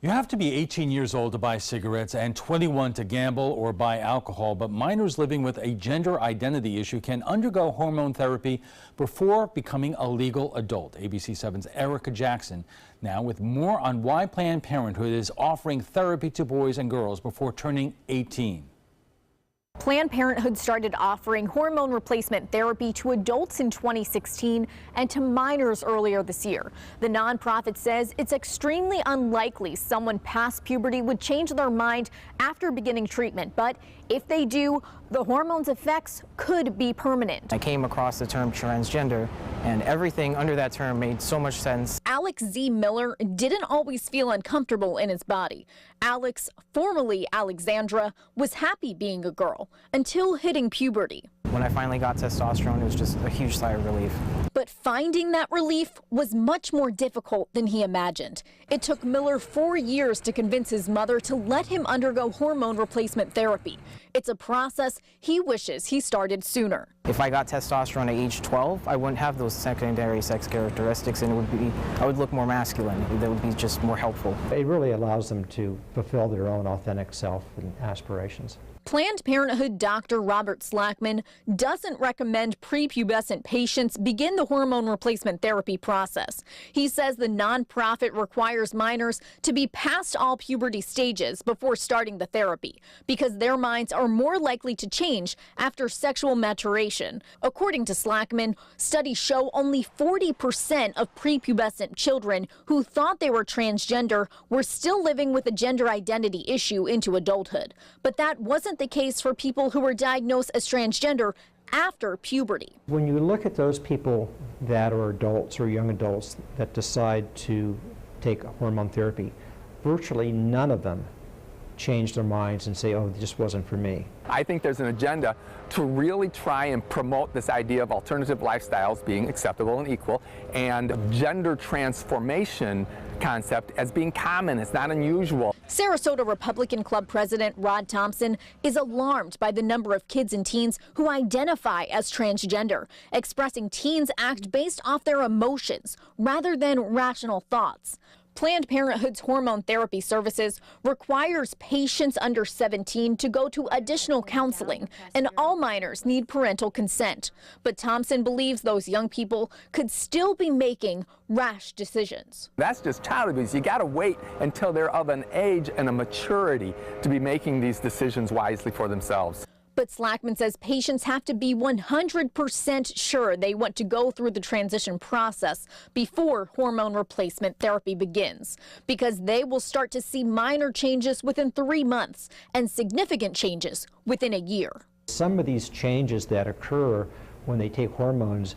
You have to be 18 years old to buy cigarettes and 21 to gamble or buy alcohol, but minors living with a gender identity issue can undergo hormone therapy before becoming a legal adult. ABC 7's ERIKA Jackson now with more on why Planned Parenthood is offering therapy to boys and girls before turning 18. Planned Parenthood started offering hormone replacement therapy to adults in 2016 and to minors earlier this year. The nonprofit says it's extremely unlikely someone past puberty would change their mind after beginning treatment, but if they do, the hormone's effects could be permanent. I came across the term transgender, and everything under that term made so much sense. Alex Z. Miller didn't always feel uncomfortable in his body. Alex, formerly Alexandra, was happy being a girl until hitting puberty. When I finally got testosterone, it was just a huge sigh of relief. But finding that relief was much more difficult than he imagined. It took Miller 4 years to convince his mother to let him undergo hormone replacement therapy. It's a process he wishes he started sooner. If I got testosterone at age 12, I wouldn't have those secondary sex characteristics, and I would look more masculine. That would be just more helpful. It really allows them to fulfill their own authentic self and aspirations. Planned Parenthood Dr. Robert SLACKMAN doesn't recommend prepubescent patients begin the hormone replacement therapy process. He says the nonprofit requires minors to be past all puberty stages before starting the therapy because their minds are more likely to change after sexual maturation. According to SLACKMAN, studies show only 40% of prepubescent children who thought they were transgender were still living with a gender identity issue into adulthood. But that wasn't the case for people who were diagnosed as transgender after puberty. When you look at those people that are adults or young adults that decide to take hormone therapy, virtually none of them change their minds and say, oh, this just wasn't for me. I think there's an agenda to really try and promote this idea of alternative lifestyles being acceptable and equal, and gender transformation concept as being common. It's not unusual. Sarasota Republican Club President Rod THOMSON is alarmed by the number of kids and teens who identify as transgender, expressing teens act based off their emotions rather than rational thoughts. Planned Parenthood's hormone therapy services requires patients under 17 to go to additional counseling, and all minors need parental consent. But Thompson believes those young people could still be making rash decisions. That's just child abuse. You got to wait until they're of an age and a maturity to be making these decisions wisely for themselves. But SLACKMAN says patients have to be 100% sure they want to go through the transition process before hormone replacement therapy begins, because they will start to see minor changes within 3 months and significant changes within a year. Some of these changes that occur when they take hormones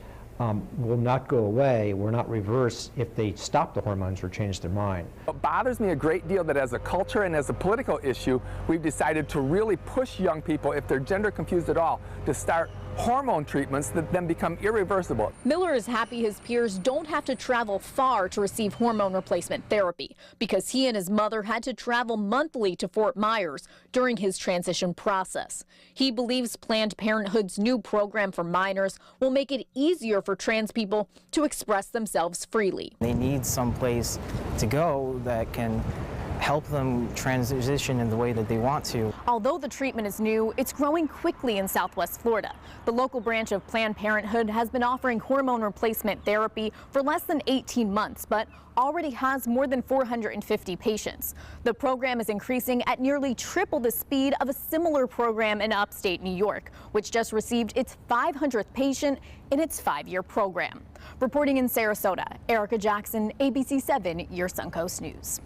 will not go away, will not reverse if they stop the hormones or change their mind. It bothers me a great deal that as a culture and as a political issue, we've decided to really push young people, if they're gender confused at all, to start hormone treatments that then become irreversible. Miller is happy his peers don't have to travel far to receive hormone replacement therapy because he and his mother had to travel monthly to Fort Myers during his transition process. He believes Planned Parenthood's new program for minors will make it easier for trans people to express themselves freely. They need some place to go that can help them transition in the way that they want to. Although the treatment is new, it's growing quickly in Southwest Florida. The local branch of Planned Parenthood has been offering hormone replacement therapy for less than 18 months, but already has more than 450 patients. The program is increasing at nearly triple the speed of a similar program in upstate New York, which just received its 500th patient in its 5-year program. Reporting in Sarasota, ERIKA Jackson, ABC 7, your Suncoast News.